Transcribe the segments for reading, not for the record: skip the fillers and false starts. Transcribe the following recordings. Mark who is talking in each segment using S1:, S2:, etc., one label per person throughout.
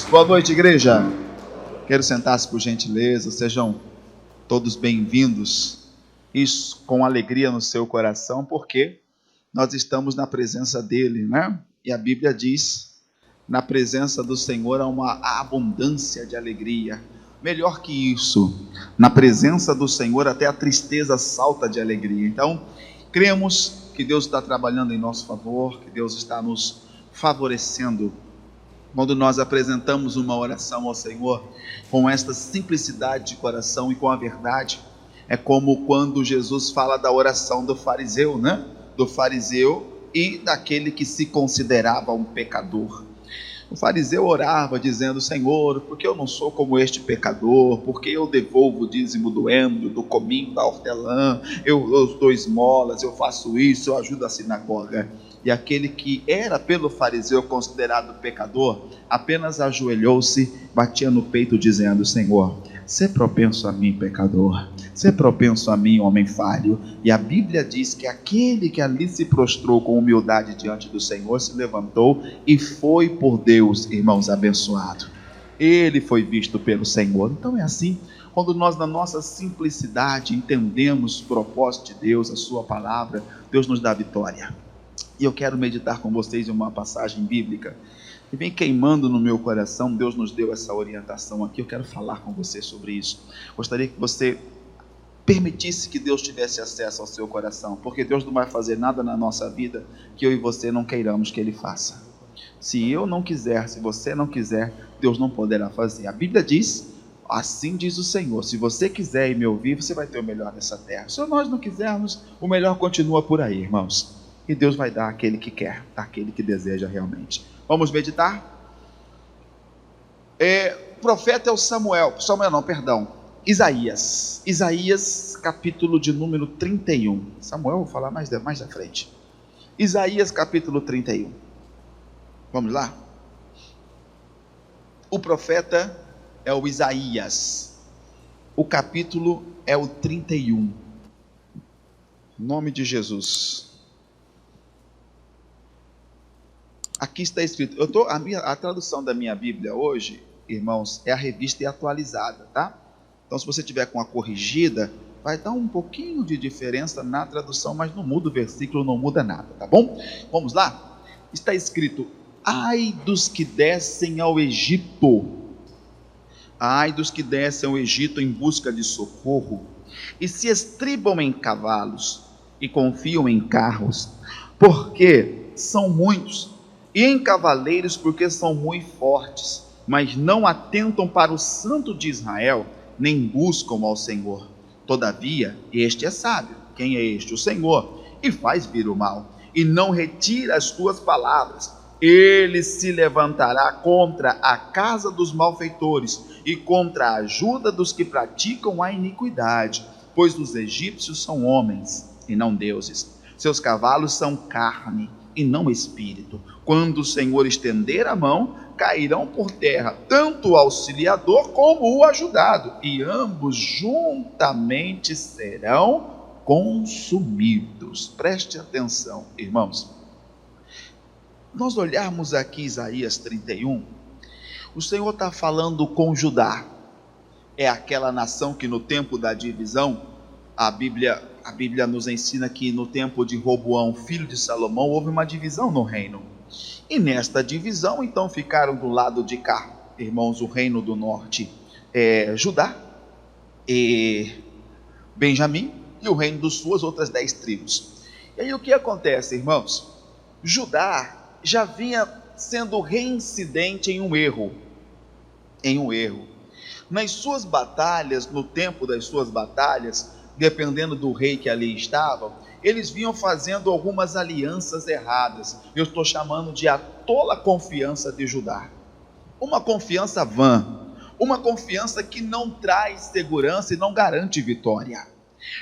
S1: Boa noite, igreja. Quero sentar-se por gentileza. Sejam todos bem-vindos. Isso com alegria no seu coração, porque nós estamos na presença dele, né? E a Bíblia diz: na presença do Senhor há uma abundância de alegria. Melhor que isso, na presença do Senhor até a tristeza salta de alegria. Então, cremos que Deus está trabalhando em nosso favor, que Deus está nos favorecendo. Quando nós apresentamos uma oração ao Senhor com esta simplicidade de coração e com a verdade, é como quando Jesus fala da oração do fariseu, né? Do fariseu e daquele que se considerava um pecador. O fariseu orava dizendo: Senhor, porque eu não sou como este pecador? Porque eu devolvo o dízimo do êmbrio, do cominho, da hortelã, eu dou esmolas, eu faço isso, eu ajudo a sinagoga. E aquele que era pelo fariseu considerado pecador, apenas ajoelhou-se, batia no peito dizendo: Senhor, sê propenso a mim, pecador, sê propenso a mim, homem falho. E a Bíblia diz que aquele que ali se prostrou com humildade diante do Senhor, se levantou e foi por Deus, irmãos, abençoado. Ele foi visto pelo Senhor. Então é assim, quando nós na nossa simplicidade entendemos o propósito de Deus, a sua palavra, Deus nos dá vitória. E eu quero meditar com vocês em uma passagem bíblica que vem queimando no meu coração. Deus nos deu essa orientação aqui, eu quero falar com você sobre isso. Gostaria que você permitisse que Deus tivesse acesso ao seu coração, porque Deus não vai fazer nada na nossa vida que eu e você não queiramos que Ele faça. Se eu não quiser, se você não quiser, Deus não poderá fazer. A Bíblia diz: assim diz o Senhor, se você quiser e me ouvir, você vai ter o melhor dessa terra. Se nós não quisermos, o melhor continua por aí, irmãos. E Deus vai dar àquele que quer, àquele que deseja realmente. Vamos meditar? O profeta é o Isaías, capítulo de número 31. Samuel, vou falar mais à frente. Isaías, capítulo 31. Vamos lá? O profeta é o Isaías. O capítulo é o 31. Em nome de Jesus. Aqui está escrito, a tradução da minha Bíblia hoje, irmãos, é a revista e atualizada, tá? Então, se você tiver com a corrigida, vai dar um pouquinho de diferença na tradução, mas não muda o versículo, não muda nada, tá bom? Vamos lá? Está escrito: ai dos que descem ao Egito, ai dos que descem ao Egito em busca de socorro, e se estribam em cavalos, e confiam em carros, porque são muitos, e em cavaleiros, porque são muito fortes, mas não atentam para o Santo de Israel, nem buscam ao Senhor. Todavia, este é sábio. Quem é este? O Senhor, e faz vir o mal, e não retira as tuas palavras. Ele se levantará contra a casa dos malfeitores, e contra a ajuda dos que praticam a iniquidade, pois os egípcios são homens, e não deuses. Seus cavalos são carne, e não espírito. Quando o Senhor estender a mão, cairão por terra, tanto o auxiliador como o ajudado, e ambos juntamente serão consumidos. Preste atenção, irmãos. Nós olharmos aqui Isaías 31, o Senhor está falando com Judá. É aquela nação que no tempo da divisão, a Bíblia nos ensina que no tempo de Roboão, filho de Salomão, houve uma divisão no reino. E nesta divisão, então, ficaram do lado de cá, irmãos, o reino do norte, Judá, e Benjamim, e o reino do sul, as outras 10 tribos. E aí o que acontece, irmãos? Judá já vinha sendo reincidente em um erro. Nas suas batalhas, no tempo das suas batalhas, dependendo do rei que ali estava, eles vinham fazendo algumas alianças erradas. Eu estou chamando de a tola confiança de Judá. Uma confiança vã, uma confiança que não traz segurança e não garante vitória.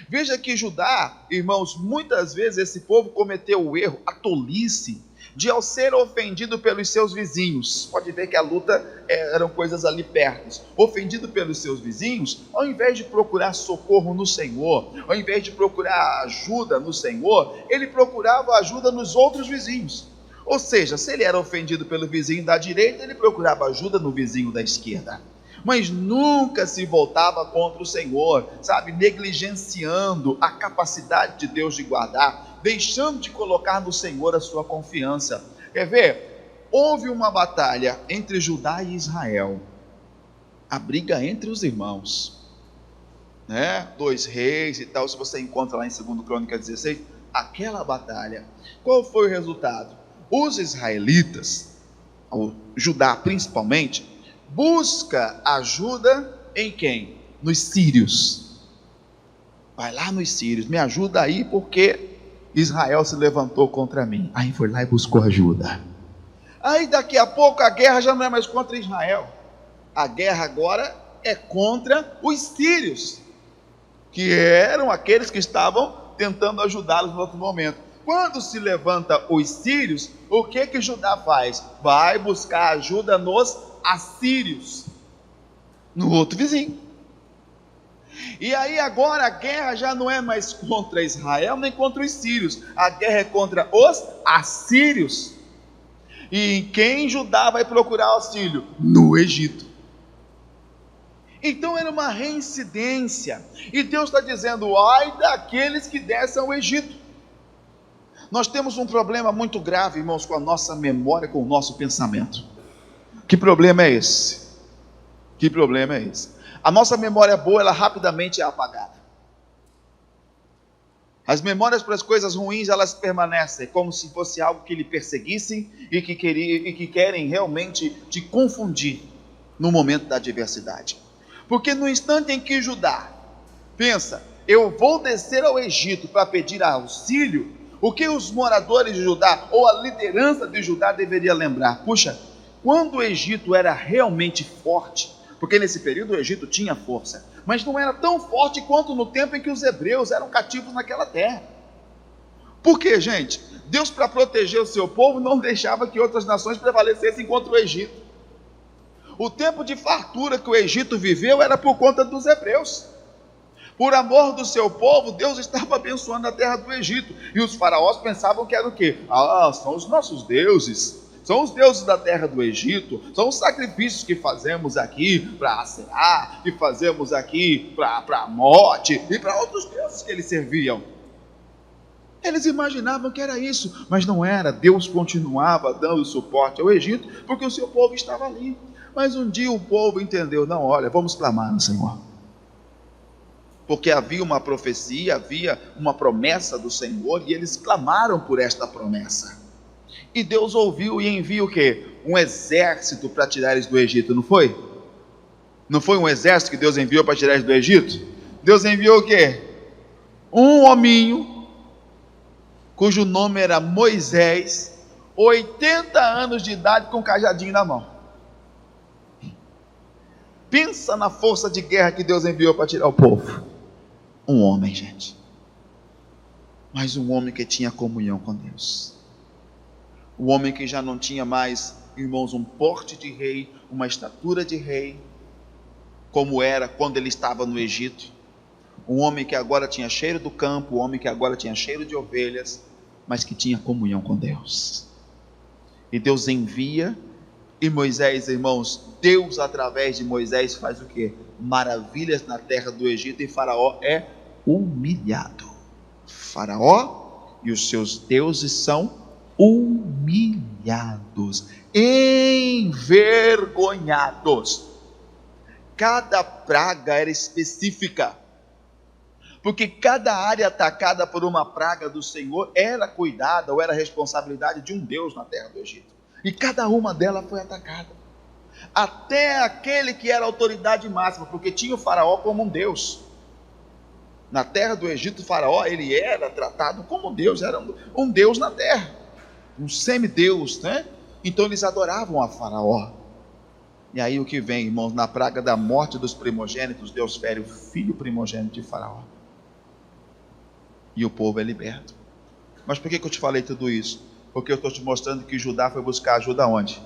S1: Veja que Judá, irmãos, muitas vezes esse povo cometeu o erro, a tolice, de ao ser ofendido pelos seus vizinhos, pode ver que a luta eram coisas ali perto, ofendido pelos seus vizinhos, ao invés de procurar socorro no Senhor, ao invés de procurar ajuda no Senhor, ele procurava ajuda nos outros vizinhos. Ou seja, se ele era ofendido pelo vizinho da direita, ele procurava ajuda no vizinho da esquerda. Mas nunca se voltava contra o Senhor, sabe, negligenciando a capacidade de Deus de guardar, deixando de colocar no Senhor a sua confiança. Quer ver? Houve uma batalha entre Judá e Israel, a briga entre os irmãos, né? 2 reis e tal, se você encontra lá em 2 Crônicas 16, aquela batalha, qual foi o resultado? Os israelitas, o Judá principalmente, busca ajuda em quem? Nos sírios. Vai lá nos sírios, me ajuda aí porque Israel se levantou contra mim. Aí foi lá e buscou ajuda. Aí daqui a pouco a guerra já não é mais contra Israel, a guerra agora é contra os sírios, que eram aqueles que estavam tentando ajudá-los no outro momento. Quando se levanta os sírios, o que Judá faz? Vai buscar ajuda nos assírios, no outro vizinho. E aí agora a guerra já não é mais contra Israel nem contra os sírios, a guerra é contra os assírios. E em quem Judá vai procurar auxílio? No Egito. Então era uma reincidência, e Deus está dizendo: ai daqueles que descem ao Egito. Nós temos um problema muito grave, irmãos, com a nossa memória, com o nosso pensamento. Que problema é esse? Que problema é esse? A nossa memória boa, ela rapidamente é apagada. As memórias para as coisas ruins, elas permanecem como se fosse algo que lhe perseguissem e que querem realmente te confundir no momento da adversidade. Porque no instante em que Judá pensa, eu vou descer ao Egito para pedir auxílio, o que os moradores de Judá, ou a liderança de Judá deveria lembrar? Puxa, quando o Egito era realmente forte, porque nesse período o Egito tinha força, mas não era tão forte quanto no tempo em que os hebreus eram cativos naquela terra. Por quê, gente? Deus, para proteger o seu povo, não deixava que outras nações prevalecessem contra o Egito. O tempo de fartura que o Egito viveu era por conta dos hebreus. Por amor do seu povo, Deus estava abençoando a terra do Egito. E os faraós pensavam que era o quê? São os nossos deuses. São os deuses da terra do Egito. São os sacrifícios que fazemos aqui para Aserá, que fazemos aqui para Mote e para outros deuses que eles serviam. Eles imaginavam que era isso, mas não era. Deus continuava dando suporte ao Egito, porque o seu povo estava ali. Mas um dia o povo entendeu: não, olha, vamos clamar no Senhor. Porque havia uma profecia, havia uma promessa do Senhor, e eles clamaram por esta promessa. E Deus ouviu e envia o quê? Um exército para tirar eles do Egito, não foi? Não foi um exército que Deus enviou para tirar eles do Egito? Deus enviou o quê? Um hominho, cujo nome era Moisés, 80 anos de idade, com um cajadinho na mão. Pensa na força de guerra que Deus enviou para tirar o povo. Um homem, gente, mas um homem que tinha comunhão com Deus, um homem que já não tinha mais, irmãos, um porte de rei, uma estatura de rei, como era quando ele estava no Egito, um homem que agora tinha cheiro do campo, um homem que agora tinha cheiro de ovelhas, mas que tinha comunhão com Deus. E Deus envia, e Moisés, irmãos, Deus através de Moisés faz o quê? Maravilhas na terra do Egito, e Faraó é humilhado. Faraó e os seus deuses são humilhados, envergonhados. Cada praga era específica, porque cada área atacada por uma praga do Senhor era cuidada ou era responsabilidade de um Deus na terra do Egito, e cada uma delas foi atacada, até aquele que era a autoridade máxima, porque tinha o Faraó como um Deus. Na terra do Egito, o Faraó, ele era tratado como Deus, era um Deus na terra, um semideus, né? Então eles adoravam a Faraó. E aí o que vem, irmãos? Na praga da morte dos primogênitos, Deus fere o filho primogênito de Faraó, e o povo é liberto. Mas por que eu te falei tudo isso? Porque eu estou te mostrando que Judá foi buscar ajuda onde?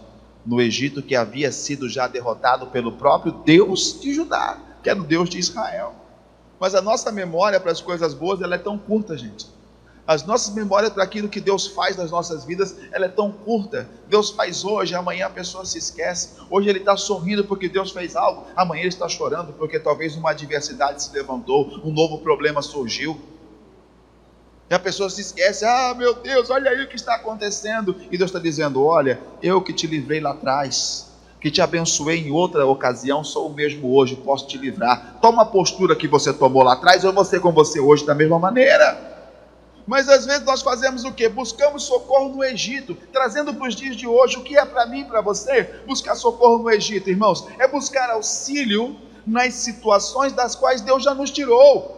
S1: No Egito, que havia sido já derrotado pelo próprio Deus de Judá, que era o Deus de Israel. Mas a nossa memória para as coisas boas, ela é tão curta, gente. As nossas memórias para aquilo que Deus faz nas nossas vidas, ela é tão curta. Deus faz hoje, amanhã a pessoa se esquece. Hoje ele está sorrindo porque Deus fez algo, amanhã ele está chorando porque talvez uma adversidade se levantou, um novo problema surgiu. E a pessoa se esquece, meu Deus, olha aí o que está acontecendo. E Deus está dizendo, olha, eu que te livrei lá atrás, que te abençoei em outra ocasião, sou o mesmo hoje, posso te livrar. Toma a postura que você tomou lá atrás, eu vou ser com você hoje da mesma maneira. Mas às vezes nós fazemos o quê? Buscamos socorro no Egito, trazendo para os dias de hoje. O que é para mim e para você buscar socorro no Egito, irmãos? É buscar auxílio nas situações das quais Deus já nos tirou.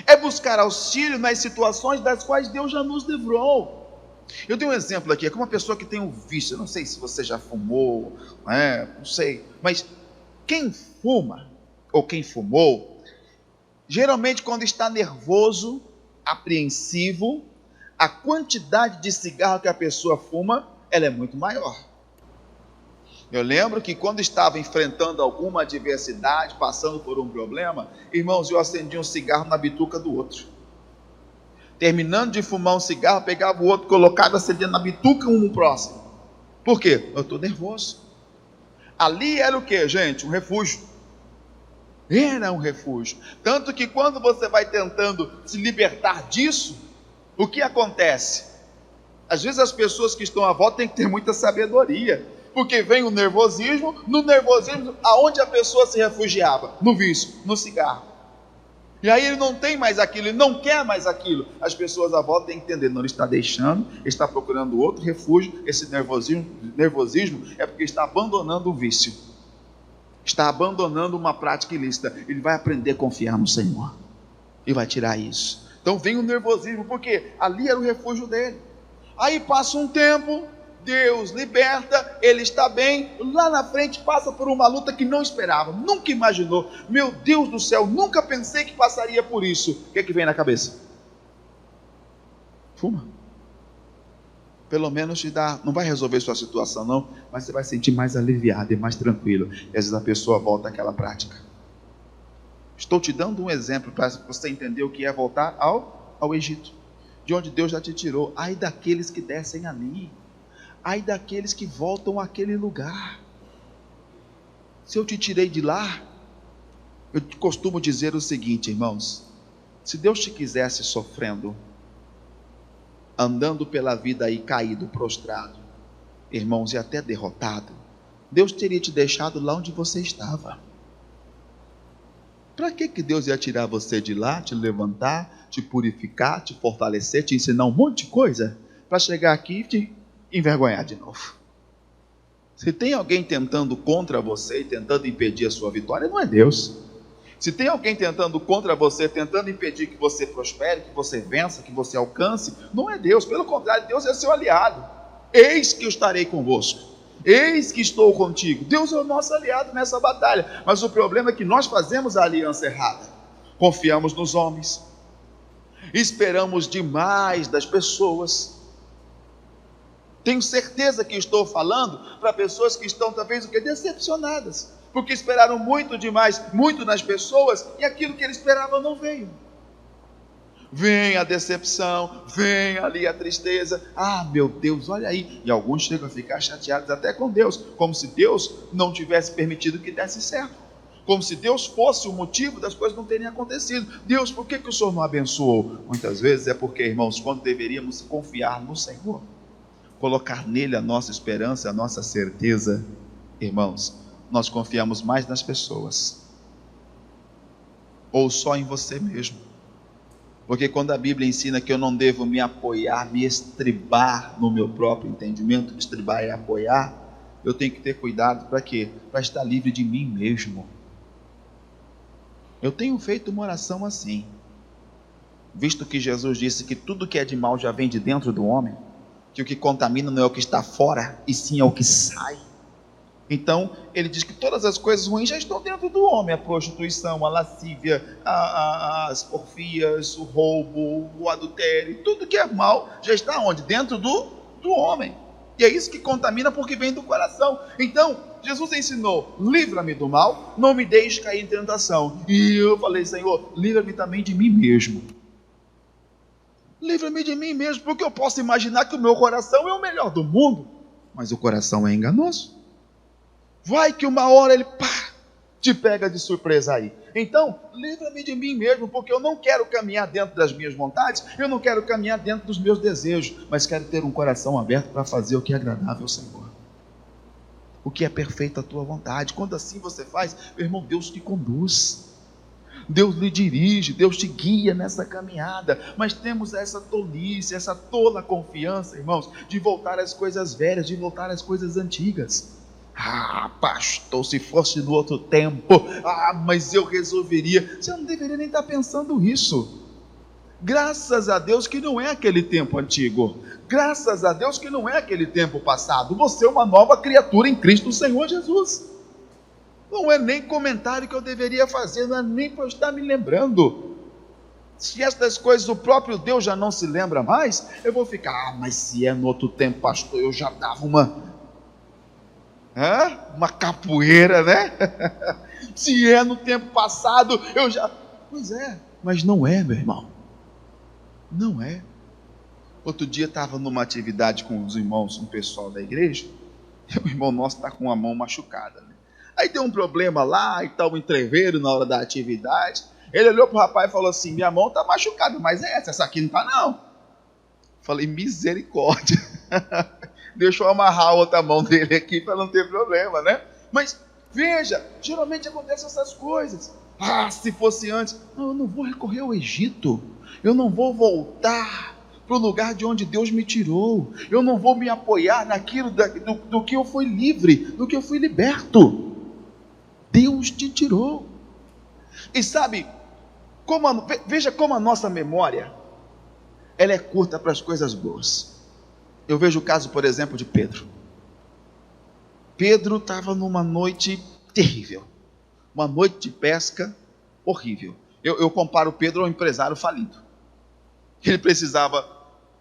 S1: É buscar auxílio nas situações das quais Deus já nos livrou. Eu dei um exemplo aqui, é como uma pessoa que tem um vício. Eu não sei se você já fumou, não sei. Mas quem fuma, ou quem fumou, geralmente quando está nervoso, apreensivo, a quantidade de cigarro que a pessoa fuma, ela é muito maior. Eu lembro que quando estava enfrentando alguma adversidade, passando por um problema, irmãos, eu acendia um cigarro na bituca do outro. Terminando de fumar um cigarro, pegava o outro, colocava, acendia na bituca um no próximo. Por quê? Eu estou nervoso. Ali era o que, gente? Um refúgio. Era um refúgio. Tanto que quando você vai tentando se libertar disso, o que acontece? Às vezes as pessoas que estão à volta têm que ter muita sabedoria, porque vem o nervosismo. No nervosismo, aonde a pessoa se refugiava? No vício, no cigarro. E aí ele não tem mais aquilo, ele não quer mais aquilo. As pessoas à volta têm que entender, não, ele está deixando, ele está procurando outro refúgio. Esse nervosismo é porque está abandonando o vício, está abandonando uma prática ilícita. Ele vai aprender a confiar no Senhor e vai tirar isso. Então vem o nervosismo, porque ali era o refúgio dele. Aí passa um tempo, Deus liberta, ele está bem. Lá na frente passa por uma luta que não esperava, nunca imaginou. Meu Deus do céu, nunca pensei que passaria por isso. O que é que vem na cabeça? Fuma. Pelo menos te dá, não vai resolver sua situação não, mas você vai sentir mais aliviado e mais tranquilo. E às vezes a pessoa volta àquela prática. Estou te dando um exemplo para você entender o que é voltar ao Egito, de onde Deus já te tirou. Ai daqueles que descem ali, ai daqueles que voltam àquele lugar. Se eu te tirei de lá, eu costumo dizer o seguinte, irmãos: se Deus te quisesse sofrendo, andando pela vida aí caído, prostrado, irmãos, e até derrotado, Deus teria te deixado lá onde você estava. Para que Deus ia tirar você de lá, te levantar, te purificar, te fortalecer, te ensinar um monte de coisa, para chegar aqui e te envergonhar de novo? Se tem alguém tentando contra você e tentando impedir a sua vitória, não é Deus. Se tem alguém tentando contra você, tentando impedir que você prospere, que você vença, que você alcance, não é Deus. Pelo contrário, Deus é seu aliado. Eis que eu estarei convosco, eis que estou contigo. Deus é o nosso aliado nessa batalha. Mas o problema é que nós fazemos a aliança errada. Confiamos nos homens, esperamos demais das pessoas. Tenho certeza que estou falando para pessoas que estão talvez decepcionadas, porque esperaram muito demais, muito nas pessoas, e aquilo que eles esperavam não veio. Vem a decepção, vem ali a tristeza. Meu Deus, olha aí. E alguns chegam a ficar chateados até com Deus, como se Deus não tivesse permitido que desse certo, como se Deus fosse o motivo das coisas não terem acontecido. Deus, por que o Senhor não abençoou? Muitas vezes é porque, irmãos, quando deveríamos confiar no Senhor, colocar nele a nossa esperança, a nossa certeza, irmãos, nós confiamos mais nas pessoas, ou só em você mesmo. Porque quando a Bíblia ensina que eu não devo me apoiar, me estribar no meu próprio entendimento, estribar é apoiar, eu tenho que ter cuidado para quê? Para estar livre de mim mesmo. Eu tenho feito uma oração assim, visto que Jesus disse que tudo que é de mal já vem de dentro do homem, que o que contamina não é o que está fora, e sim é o que sai. Então, ele diz que todas as coisas ruins já estão dentro do homem: a prostituição, a lascívia, as porfias, o roubo, o adultério, tudo que é mal já está onde? Dentro do homem. E é isso que contamina, porque vem do coração. Então, Jesus ensinou: livra-me do mal, não me deixe cair em tentação. E eu falei: Senhor, livra-me também de mim mesmo. livra-me de mim mesmo, porque eu posso imaginar que o meu coração é o melhor do mundo, mas o coração é enganoso. Vai que uma hora ele te pega de surpresa aí. Então, livra-me de mim mesmo, porque eu não quero caminhar dentro das minhas vontades, eu não quero caminhar dentro dos meus desejos, mas quero ter um coração aberto para fazer o que é agradável ao Senhor, o que é perfeito à tua vontade. Quando assim você faz, meu irmão, Deus te conduz, Deus lhe dirige, Deus te guia nessa caminhada. Mas temos essa tolice, essa tola confiança, irmãos, de voltar às coisas velhas, de voltar às coisas antigas. Pastor, se fosse no outro tempo, mas eu resolveria. Você não deveria nem estar pensando isso. Graças a Deus que não é aquele tempo antigo, graças a Deus que não é aquele tempo passado. Você é uma nova criatura em Cristo Senhor Jesus. Não é nem comentário que eu deveria fazer, não é nem para eu estar me lembrando. Se estas coisas o próprio Deus já não se lembra mais, eu vou ficar, mas se é no outro tempo, pastor, eu já dava uma capoeira, né? Se é no tempo passado, eu já... Pois é, mas não é, meu irmão. Não é. Outro dia estava numa atividade com os irmãos, um pessoal da igreja, e o irmão nosso está com a mão machucada, né? Aí deu um problema lá e tal, um entreveiro na hora da atividade. Ele olhou para o rapaz e falou assim: minha mão está machucada, mas essa aqui não está não. Falei, misericórdia. Deixa eu amarrar a outra mão dele aqui para não ter problema, né? Mas veja, geralmente acontecem essas coisas. Se fosse antes, não, eu não vou recorrer ao Egito, eu não vou voltar para o lugar de onde Deus me tirou, eu não vou me apoiar naquilo do que eu fui livre, do que eu fui liberto. Deus te tirou. E sabe, veja como a nossa memória, ela é curta para as coisas boas. Eu vejo o caso, por exemplo, de Pedro. Pedro estava numa noite terrível, uma noite de pesca horrível. Eu comparo Pedro ao empresário falido. Ele precisava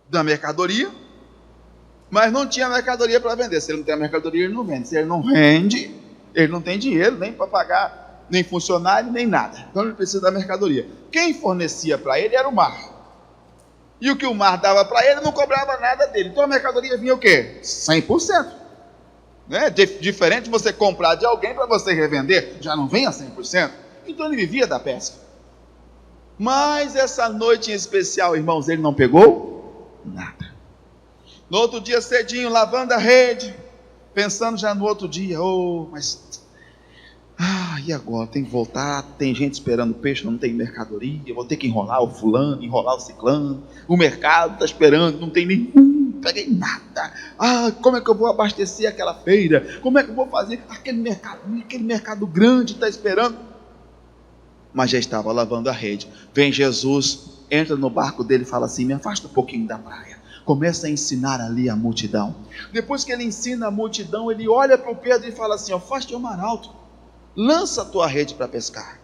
S1: da mercadoria, mas não tinha mercadoria para vender. Se ele não tem a mercadoria, ele não vende. Se ele não vende, ele não tem dinheiro nem para pagar nem funcionário, nem nada. Então ele precisa da mercadoria. Quem fornecia para ele era o mar. E o que o mar dava para ele não cobrava nada dele. Então a mercadoria vinha o quê? 100%. Né? Diferente de você comprar de alguém para você revender, já não vem a 100%. Então ele vivia da pesca. Mas essa noite em especial, irmãos, ele não pegou nada. No outro dia cedinho, lavando a rede, pensando já no outro dia, e agora? Tem que voltar, tem gente esperando peixe, não tem mercadoria, eu vou ter que enrolar o fulano, enrolar o ciclano, o mercado está esperando, não tem nenhum, não peguei nada. Como é que eu vou abastecer aquela feira? Como é que eu vou fazer? Aquele mercado grande está esperando. Mas já estava lavando a rede. Vem Jesus, entra no barco dele e fala assim: me afasta um pouquinho da praia. Começa a ensinar ali a multidão. Depois que ele ensina a multidão, ele olha para o Pedro e fala assim: afaste o mar alto, lança a tua rede para pescar.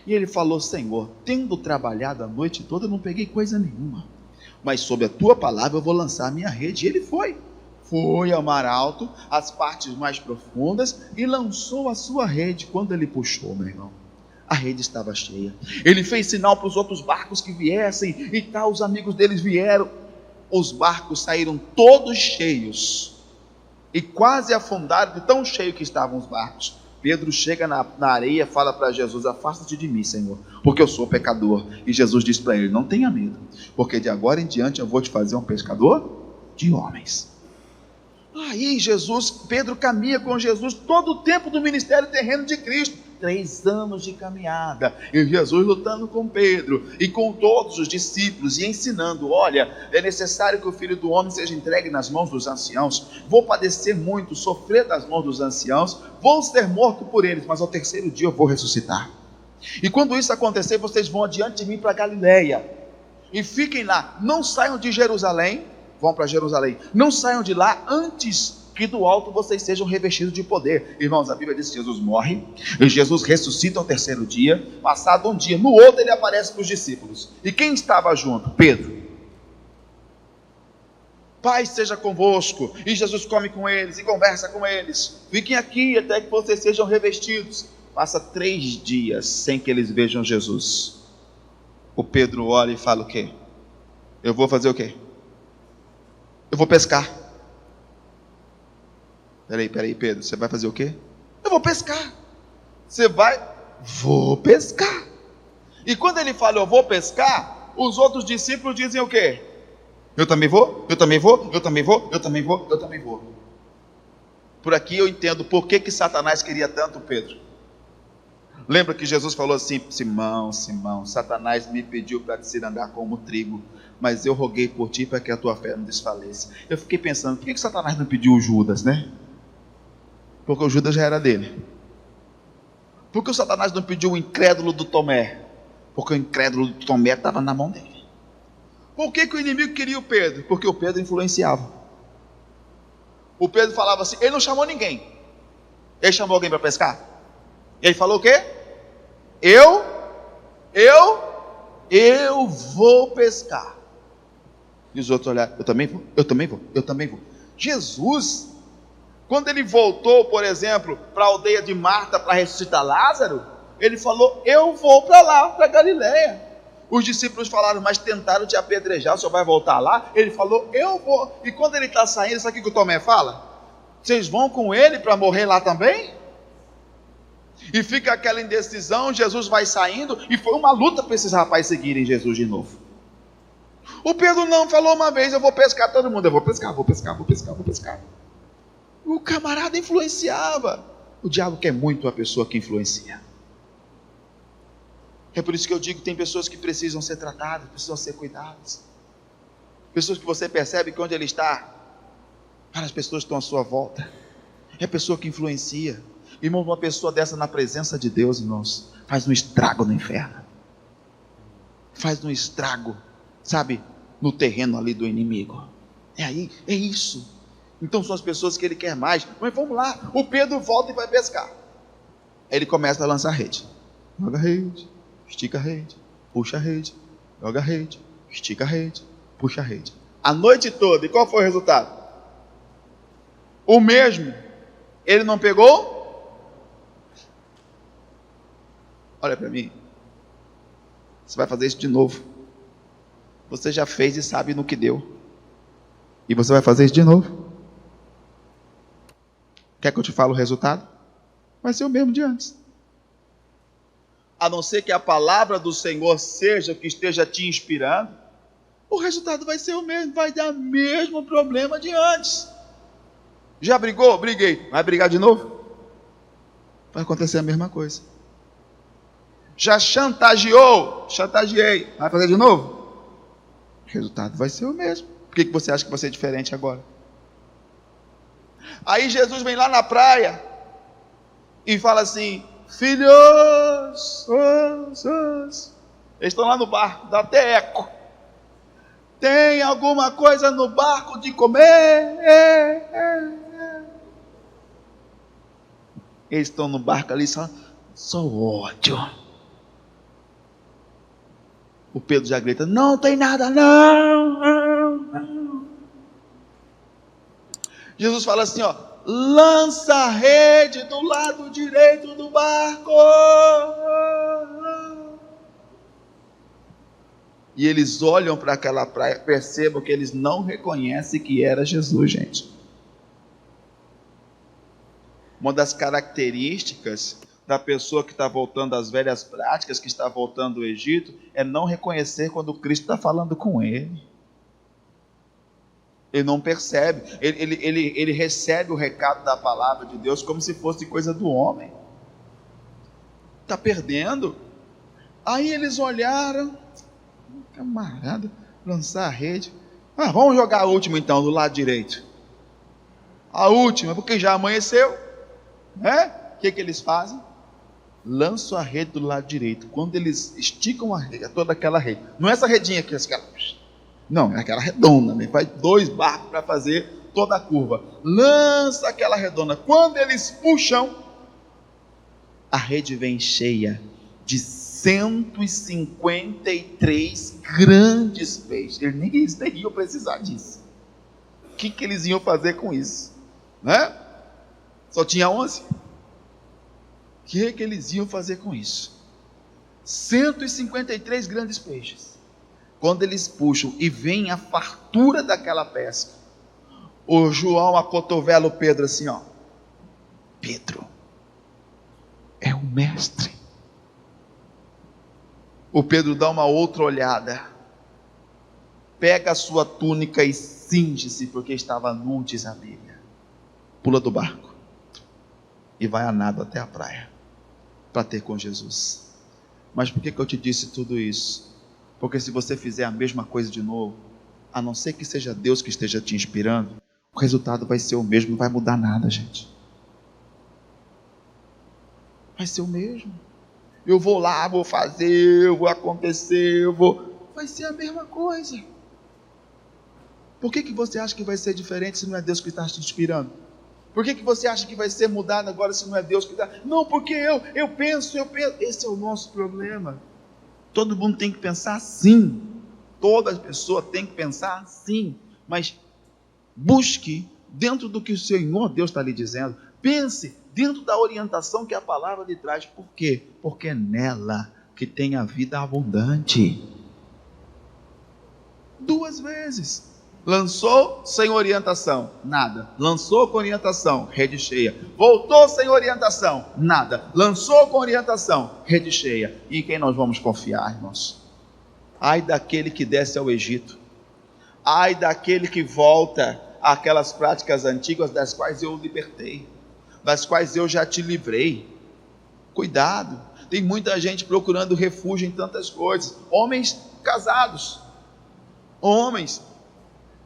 S1: E ele falou: Senhor, tendo trabalhado a noite toda, eu não peguei coisa nenhuma, mas sob a tua palavra eu vou lançar a minha rede. E ele foi ao mar alto, às partes mais profundas, e lançou a sua rede. Quando ele puxou, meu irmão, a rede estava cheia. Ele fez sinal para os outros barcos que viessem, e tal, os amigos deles vieram. Os barcos saíram todos cheios, e quase afundaram de tão cheio que estavam os barcos. Pedro chega na areia, fala para Jesus: afasta-te de mim, Senhor, porque eu sou pecador. E Jesus diz para ele: não tenha medo, porque de agora em diante eu vou te fazer um pescador de homens. Aí Pedro caminha com Jesus todo o tempo do ministério terreno de Cristo, 3 anos de caminhada, e Jesus lutando com Pedro e com todos os discípulos e ensinando: olha, é necessário que o Filho do Homem seja entregue nas mãos dos anciãos, vou padecer muito, sofrer das mãos dos anciãos, vou ser morto por eles, mas ao 3º dia eu vou ressuscitar. E quando isso acontecer, vocês vão adiante de mim para Galileia, e fiquem lá, não saiam de Jerusalém. Vão para Jerusalém, não saiam de lá antes que do alto vocês sejam revestidos de poder. Irmãos, a Bíblia diz que Jesus morre, e Jesus ressuscita ao 3º dia. Passado um dia, no outro ele aparece para os discípulos. E quem estava junto? Pedro. Paz seja convosco. E Jesus come com eles e conversa com eles: fiquem aqui até que vocês sejam revestidos. Passa 3 dias sem que eles vejam Jesus. O Pedro olha e fala o quê? Eu vou fazer o quê? Eu vou pescar. Peraí, Pedro, você vai fazer o quê? Eu vou pescar. Você vai? Vou pescar. E quando ele fala eu vou pescar, os outros discípulos dizem o quê? Eu também vou, eu também vou, eu também vou, eu também vou, eu também vou. Por aqui eu entendo por que Satanás queria tanto Pedro. Lembra que Jesus falou assim: Simão, Simão, Satanás me pediu para te cirandar como trigo, mas eu roguei por ti para que a tua fé não desfaleça. Eu fiquei pensando, por que Satanás não pediu o Judas, né? Porque o Judas já era dele. Por que o Satanás não pediu o incrédulo do Tomé? Porque o incrédulo do Tomé estava na mão dele. Por que o inimigo queria o Pedro? Porque o Pedro influenciava. O Pedro falava assim, ele não chamou ninguém. Ele chamou alguém para pescar? Ele falou o quê? Eu vou pescar. E os outros olharam, eu também vou, eu também vou, eu também vou. Jesus, quando ele voltou, por exemplo, para a aldeia de Marta para ressuscitar Lázaro, ele falou, eu vou para lá, para Galileia. Os discípulos falaram, mas tentaram te apedrejar, o senhor vai voltar lá? Ele falou, eu vou. E quando ele está saindo, sabe o que o Tomé fala? Vocês vão com ele para morrer lá também? E fica aquela indecisão, Jesus vai saindo, e foi uma luta para esses rapazes seguirem Jesus de novo. O Pedro não falou uma vez, eu vou pescar todo mundo, eu vou pescar. O camarada influenciava. O diabo quer muito a pessoa que influencia. É por isso que eu digo que tem pessoas que precisam ser tratadas, precisam ser cuidadas. Pessoas que você percebe que onde ele está, várias pessoas estão à sua volta. É pessoa que influencia. Irmão, uma pessoa dessa na presença de Deus, irmãos, faz um estrago no inferno. Faz um estrago, sabe, no terreno ali do inimigo. É isso. Então são as pessoas que ele quer mais. Mas vamos lá, o Pedro volta e vai pescar. Aí ele começa a lançar rede. Joga a rede, estica a rede, puxa a rede, joga a rede, estica a rede, puxa a rede. A noite toda, e qual foi o resultado? O mesmo. Ele não pegou? Olha para mim. Você vai fazer isso de novo. Você já fez e sabe no que deu. E você vai fazer isso de novo. Quer que eu te fale o resultado? Vai ser o mesmo de antes. A não ser que a palavra do Senhor seja o que esteja te inspirando, o resultado vai ser o mesmo, vai dar o mesmo problema de antes. Já brigou? Briguei. Vai brigar de novo? Vai acontecer a mesma coisa. Já chantageou? Chantageei. Vai fazer de novo? O resultado vai ser o mesmo. Por que você acha que vai ser diferente agora? Aí Jesus vem lá na praia e fala assim, filhos, eles estão lá no barco, dá até eco. Tem alguma coisa no barco de comer? Eles estão no barco ali, só ódio. O Pedro já grita, não tem nada não. Jesus fala assim, lança a rede do lado direito do barco. E eles olham para aquela praia, percebam que eles não reconhecem que era Jesus, gente. Uma das características da pessoa que está voltando às velhas práticas, que está voltando do Egito, é não reconhecer quando Cristo está falando com ele. Ele não percebe, ele recebe o recado da palavra de Deus como se fosse coisa do homem. Está perdendo. Aí eles olharam, camarada, lançar a rede. Vamos jogar a última então, do lado direito. A última, porque já amanheceu, né? O que eles fazem? Lançam a rede do lado direito. Quando eles esticam a rede, toda aquela rede, não é essa redinha aqui, não, é aquela redonda, né? Faz 2 barcos para fazer toda a curva. Lança aquela redonda. Quando eles puxam, a rede vem cheia de 153 grandes peixes. Eles nem iam precisar disso. O que eles iam fazer com isso? Né? Só tinha 11. O que eles iam fazer com isso? 153 grandes peixes. quando eles puxam e vem a fartura daquela pesca, o João acotovela o Pedro assim, ó: Pedro, é o mestre. O Pedro dá uma outra olhada, pega a sua túnica e cinge-se, porque estava nu, diz a Bíblia. Pula do barco e vai a nado até a praia para ter com Jesus. Mas por que eu te disse tudo isso? Porque se você fizer a mesma coisa de novo, a não ser que seja Deus que esteja te inspirando, o resultado vai ser o mesmo, não vai mudar nada, gente. Vai ser o mesmo. Eu vou lá, vou fazer, eu vou acontecer, vai ser a mesma coisa. Por que você acha que vai ser diferente se não é Deus que está te inspirando? Por que você acha que vai ser mudado agora se não é Deus que está? Não, porque eu penso. Esse é o nosso problema. Todo mundo tem que pensar assim. Toda pessoa tem que pensar assim. Mas busque dentro do que o Senhor Deus está lhe dizendo. Pense dentro da orientação que a palavra lhe traz. Por quê? Porque é nela que tem a vida abundante. 2 vezes. Lançou sem orientação, nada. Lançou com orientação, rede cheia. Voltou sem orientação, nada. Lançou com orientação, rede cheia. E em quem nós vamos confiar, irmãos? Ai daquele que desce ao Egito. Ai daquele que volta àquelas práticas antigas das quais eu o libertei, das quais eu já te livrei. Cuidado. Tem muita gente procurando refúgio em tantas coisas. Homens casados, homens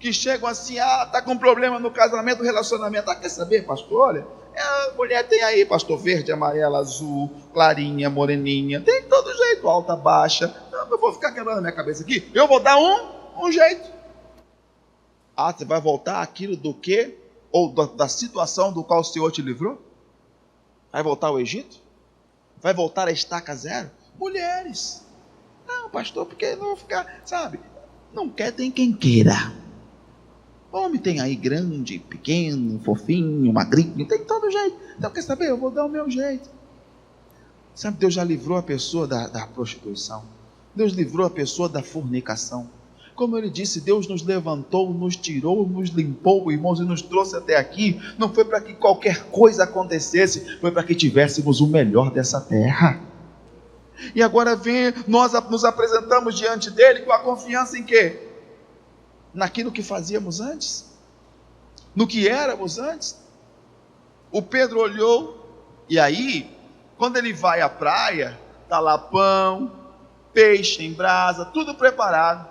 S1: que chegam assim, está com problema no casamento, relacionamento. Quer saber, pastor? Olha, a mulher tem aí, pastor, verde, amarela, azul, clarinha, moreninha, tem todo jeito, alta, baixa. Não, eu vou ficar quebrando a minha cabeça aqui, eu vou dar um jeito. Você vai voltar àquilo do que? Ou da situação do qual o Senhor te livrou? Vai voltar ao Egito? Vai voltar à estaca zero? Mulheres. Não, pastor, porque não vou ficar, sabe? Não quer, tem quem queira. Homem tem aí grande, pequeno, fofinho, magrinho, tem todo jeito. Então quer saber? Eu vou dar o meu jeito. Sabe, Deus já livrou a pessoa da prostituição. Deus livrou a pessoa da fornicação. Como ele disse, Deus nos levantou, nos tirou, nos limpou, irmãos, e nos trouxe até aqui. Não foi para que qualquer coisa acontecesse, foi para que tivéssemos o melhor dessa terra. E agora nós nos apresentamos diante dele com a confiança em quê? Naquilo que fazíamos antes, no que éramos antes. O Pedro olhou, e aí, quando ele vai à praia, está lá pão, peixe em brasa, tudo preparado,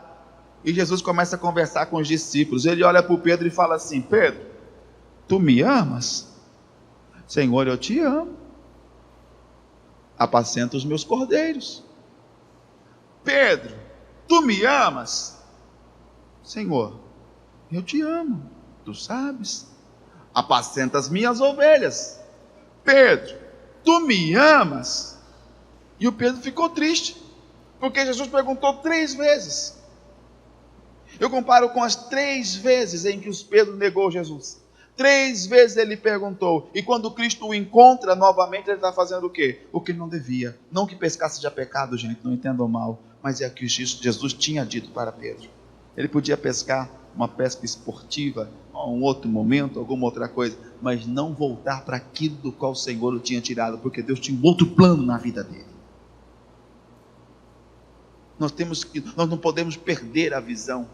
S1: e Jesus começa a conversar com os discípulos. Ele olha para o Pedro e fala assim: Pedro, tu me amas? Senhor, eu te amo. Apacenta os meus cordeiros. Pedro, tu me amas? Senhor, eu te amo, tu sabes. Apacenta as minhas ovelhas. Pedro, tu me amas? E o Pedro ficou triste, porque Jesus perguntou 3 vezes. Eu comparo com as 3 vezes em que o Pedro negou Jesus. 3 vezes ele perguntou, e quando Cristo o encontra novamente, ele está fazendo o quê? O que não devia. Não que pescar seja pecado, gente, não entendam mal, mas é o que Jesus tinha dito para Pedro. Ele podia pescar uma pesca esportiva, a um outro momento, alguma outra coisa, mas não voltar para aquilo do qual o Senhor o tinha tirado, porque Deus tinha um outro plano na vida dele. Nós não podemos perder a visão.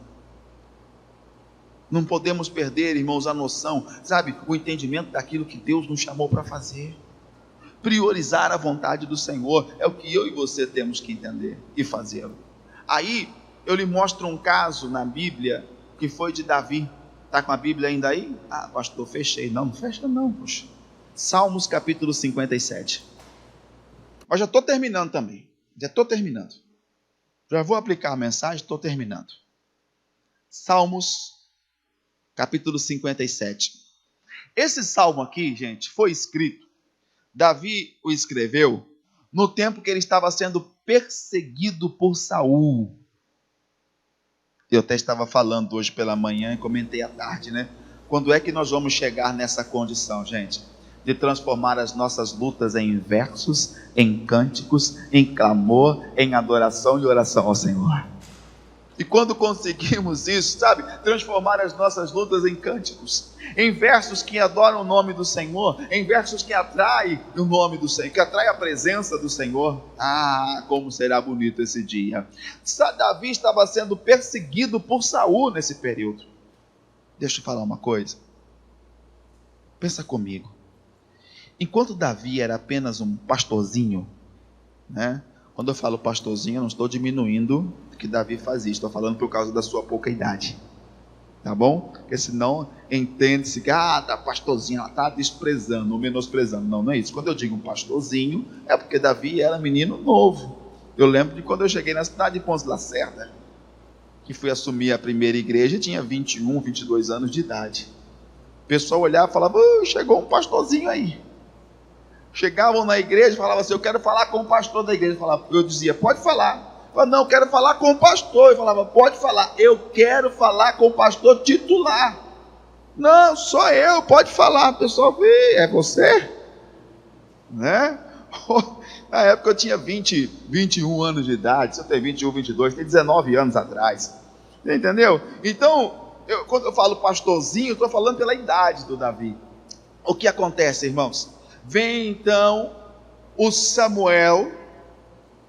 S1: Não podemos perder, irmãos, a noção, sabe, o entendimento daquilo que Deus nos chamou para fazer. Priorizar a vontade do Senhor é o que eu e você temos que entender e fazê-lo. Aí eu lhe mostro um caso na Bíblia que foi de Davi. Está com a Bíblia ainda aí? Pastor, fechei. Não fecha não, poxa. Salmos capítulo 57. Eu já estou terminando também. Já vou aplicar a mensagem, estou terminando. Salmos capítulo 57. Esse salmo aqui, gente, foi escrito. Davi o escreveu no tempo que ele estava sendo perseguido por Saul. Eu até estava falando hoje pela manhã e comentei à tarde, né? Quando é que nós vamos chegar nessa condição, gente? De transformar as nossas lutas em versos, em cânticos, em clamor, em adoração e oração ao Senhor. E quando conseguimos isso, sabe, transformar as nossas lutas em cânticos, em versos que adoram o nome do Senhor, em versos que atraem o nome do Senhor, que atraem a presença do Senhor. Ah, como será bonito esse dia. Davi estava sendo perseguido por Saul nesse período. Deixa eu falar uma coisa. Pensa comigo. Enquanto Davi era apenas um pastorzinho, né? Quando eu falo pastorzinho, eu não estou diminuindo o que Davi fazia, estou falando por causa da sua pouca idade, tá bom? Porque senão entende-se que, tá pastorzinho, ela está desprezando ou menosprezando. Não, não é isso. Quando eu digo um pastorzinho, é porque Davi era menino novo. Eu lembro de quando eu cheguei na cidade de Ponce Lacerda, que fui assumir a primeira igreja, tinha 21, 22 anos de idade. O pessoal olhava e falava, chegou um pastorzinho aí. Chegavam na igreja e falavam assim, eu quero falar com o pastor da igreja. Eu dizia, pode falar. Eu falava, não, eu quero falar com o pastor. Eu falava, pode falar. Eu quero falar com o pastor titular. Não, só eu, pode falar. O pessoal, é você? Né? Na época eu tinha 21 anos de idade. Se eu tenho 21, 22, tem 19 anos atrás. Entendeu? Então, quando eu falo pastorzinho, estou falando pela idade do Davi. O que acontece, irmãos? Vem então o Samuel,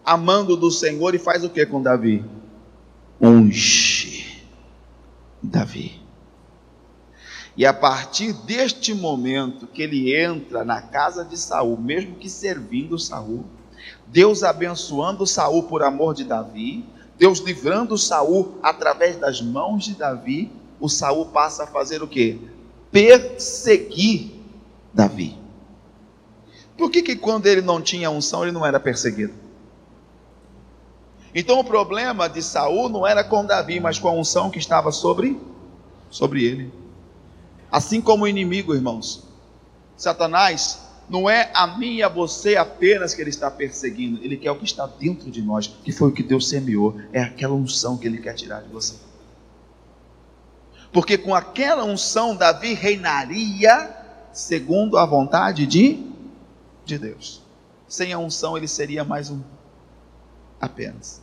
S1: amando do Senhor, e faz o que com Davi? Unge Davi. E a partir deste momento que ele entra na casa de Saul, mesmo que servindo Saul, Deus abençoando Saul por amor de Davi, Deus livrando Saul através das mãos de Davi, o Saul passa a fazer o que? Perseguir Davi. Por que quando ele não tinha unção, ele não era perseguido? Então o problema de Saul não era com Davi, mas com a unção que estava sobre ele. Assim como o inimigo, irmãos, Satanás, não é a mim e a você apenas que ele está perseguindo, ele quer o que está dentro de nós, que foi o que Deus semeou, é aquela unção que ele quer tirar de você. Porque com aquela unção, Davi reinaria segundo a vontade de Deus. Sem a unção ele seria mais um apenas.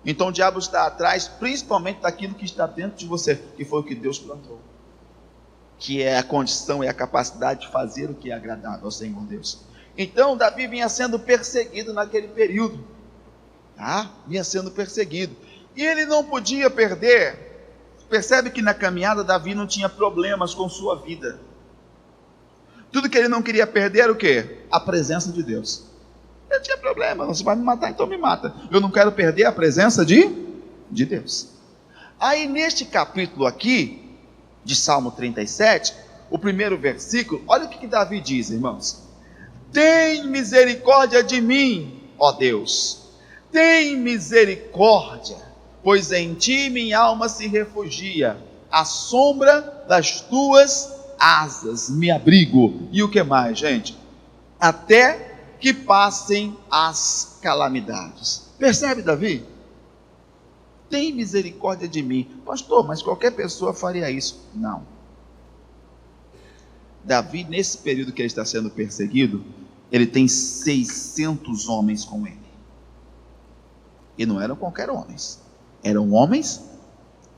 S1: Então o diabo está atrás principalmente daquilo que está dentro de você, que foi o que Deus plantou, que é a condição e a capacidade de fazer o que é agradável ao Senhor Deus. Então Davi vinha sendo perseguido naquele período, vinha sendo perseguido, e ele não podia perder. Percebe que na caminhada Davi não tinha problemas com sua vida. Tudo que ele não queria perder era o quê? A presença de Deus. Ele tinha problema, você vai me matar, então me mata. Eu não quero perder a presença de Deus. Aí neste capítulo aqui, de Salmo 37, o primeiro versículo, olha o que Davi diz, irmãos. Tem misericórdia de mim, ó Deus. Tem misericórdia, pois em ti minha alma se refugia. À sombra das tuas asas me abrigo. E o que mais, gente? Até que passem as calamidades. Percebe, Davi? Tem misericórdia de mim. Pastor, mas qualquer pessoa faria isso. Não. Davi, nesse período que ele está sendo perseguido, ele tem 600 homens com ele. E não eram qualquer homens. Eram homens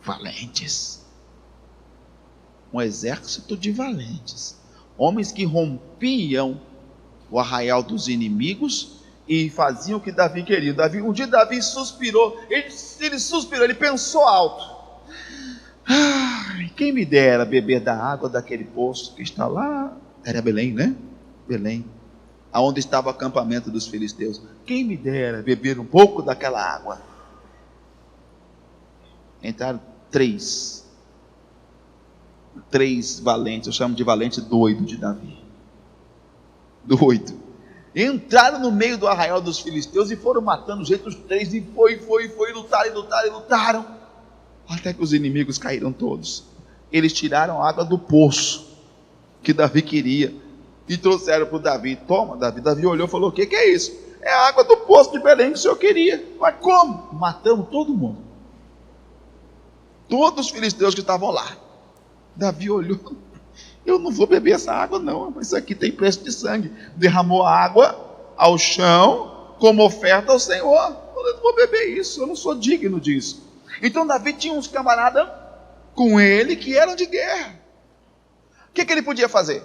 S1: valentes. Um exército de valentes, homens que rompiam o arraial dos inimigos e faziam o que Davi queria. Um dia Davi suspirou, ele suspirou, ele pensou alto, quem me dera beber da água daquele poço que está lá, era Belém, né? Belém, aonde estava o acampamento dos filisteus. Quem me dera beber um pouco daquela água. Entraram três valentes, eu chamo de valente doido de Davi. Doido. Entraram no meio do arraial dos filisteus e foram matando gente, os três, e lutaram, até que os inimigos caíram todos. Eles tiraram a água do poço que Davi queria e trouxeram para o Davi. Toma, Davi. Davi olhou e falou, o que é isso? É a água do poço de Belém que o senhor queria. Mas como? Matamos todo mundo, todos os filisteus que estavam lá. Davi olhou, eu não vou beber essa água não, mas isso aqui tem preço de sangue. Derramou a água ao chão como oferta ao Senhor. Eu não vou beber isso, eu não sou digno disso. Então Davi tinha uns camaradas com ele que eram de guerra. O que ele podia fazer?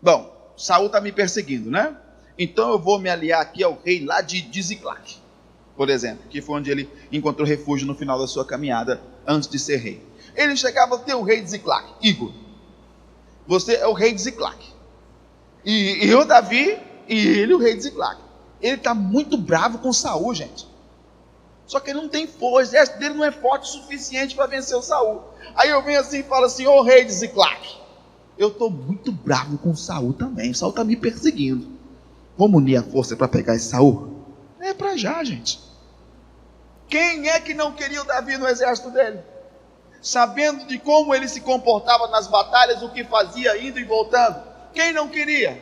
S1: Bom, Saul está me perseguindo, né? Então eu vou me aliar aqui ao rei lá de Ziclac, por exemplo, que foi onde ele encontrou refúgio no final da sua caminhada, antes de ser rei. Ele chegava a ter o rei de Ziclac: Igor, você é o rei de Ziclac. E eu, Davi, e ele, o rei de Ziclac. Ele está muito bravo com Saul, gente. Só que ele não tem força, o exército dele não é forte o suficiente para vencer o Saul. Aí eu venho assim e falo assim: ô rei de Ziclac, eu estou muito bravo com Saul também. Saul está me perseguindo. Vamos unir a força para pegar esse Saul? É para já, gente. Quem é que não queria o Davi no exército dele? Sabendo de como ele se comportava nas batalhas, o que fazia indo e voltando. Quem não queria?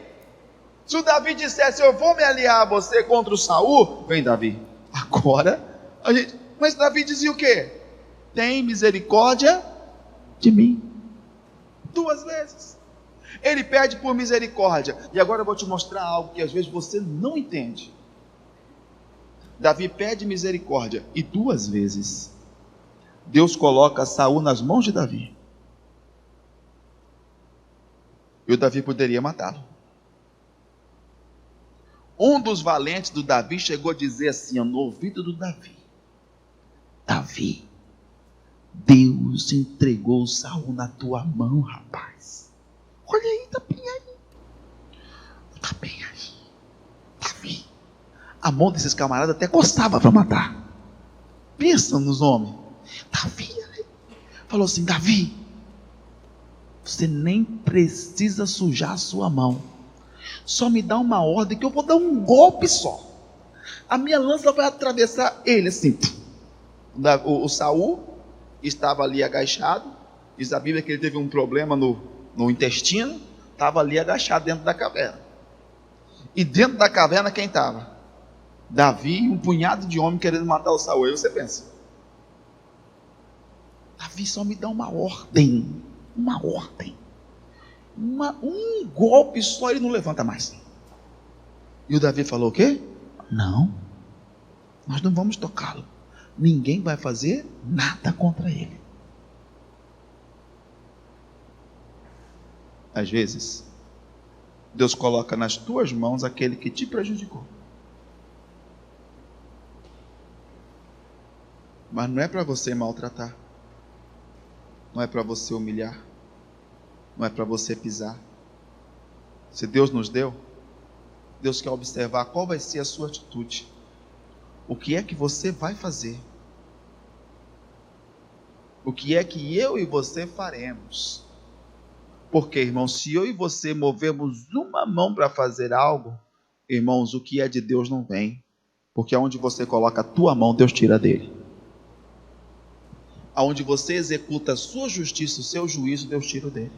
S1: Se o Davi dissesse: eu vou me aliar a você contra o Saul, vem Davi. Agora, mas Davi dizia o quê? Tem misericórdia de mim. 2 vezes. Ele pede por misericórdia. E agora eu vou te mostrar algo que às vezes você não entende. Davi pede misericórdia e 2 vezes Deus coloca Saul nas mãos de Davi. E o Davi poderia matá-lo. Um dos valentes do Davi chegou a dizer assim no ouvido do Davi: Davi, Deus entregou Saul na tua mão, rapaz. Olha aí, tá bem aí. Tá bem aí. Davi. A mão desses camaradas até costava para matar. Pensa nos homens. Davi falou assim: Davi, você nem precisa sujar a sua mão. Só me dá uma ordem que eu vou dar um golpe só. A minha lança vai atravessar ele assim. O Saul estava ali agachado. Diz a Bíblia que ele teve um problema no intestino. Estava ali agachado dentro da caverna. E dentro da caverna quem estava? Davi e um punhado de homens querendo matar o Saul. Aí você pensa: Davi só me dá uma ordem. Uma ordem. Um golpe só, ele não levanta mais. E o Davi falou o quê? Não, nós não vamos tocá-lo. Ninguém vai fazer nada contra ele. Às vezes Deus coloca nas tuas mãos aquele que te prejudicou. Mas não é para você maltratar. Não é para você humilhar. Não é para você pisar. Se Deus nos deu, Deus quer observar qual vai ser a sua atitude. O que é que você vai fazer? O que é que eu e você faremos? Porque, irmãos, se eu e você movemos uma mão para fazer algo, irmãos, o que é de Deus não vem. Porque aonde você coloca a tua mão, Deus tira dele. Aonde você executa a sua justiça, o seu juízo, Deus tira dele.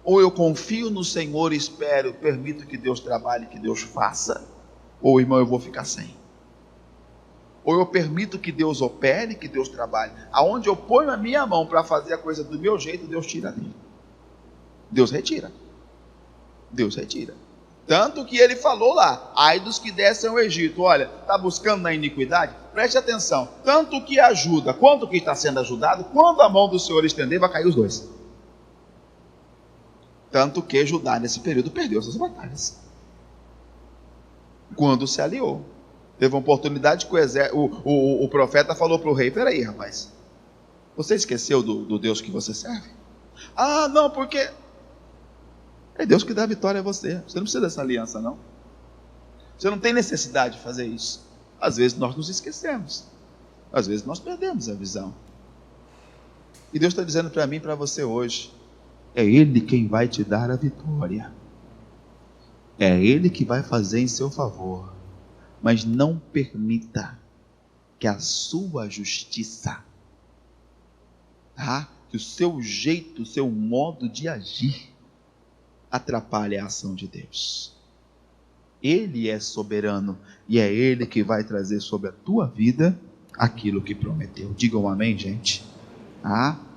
S1: Ou eu confio no Senhor e espero, permito que Deus trabalhe, que Deus faça, ou, irmão, eu vou ficar sem. Ou eu permito que Deus opere, que Deus trabalhe. Aonde eu ponho a minha mão para fazer a coisa do meu jeito, Deus tira dele. Deus retira. Deus retira. Tanto que ele falou lá: ai dos que descem ao Egito. Olha, está buscando na iniquidade? Preste atenção. Tanto que ajuda, quanto que está sendo ajudado, quando a mão do Senhor estender, vai cair os dois. Tanto que Judá, nesse período, perdeu suas batalhas. Quando se aliou. Teve uma oportunidade que o profeta falou para o rei: peraí, rapaz, você esqueceu do Deus que você serve? Ah, não, porque é Deus que dá a vitória a você. Você não precisa dessa aliança, não. Você não tem necessidade de fazer isso. Às vezes nós nos esquecemos. Às vezes nós perdemos a visão. E Deus está dizendo para mim e para você hoje: é Ele quem vai te dar a vitória. É Ele que vai fazer em seu favor. Mas não permita que a sua justiça, que o seu jeito, o seu modo de agir, atrapalhe a ação de Deus. Ele é soberano e é Ele que vai trazer sobre a tua vida aquilo que prometeu. Digam amém, gente.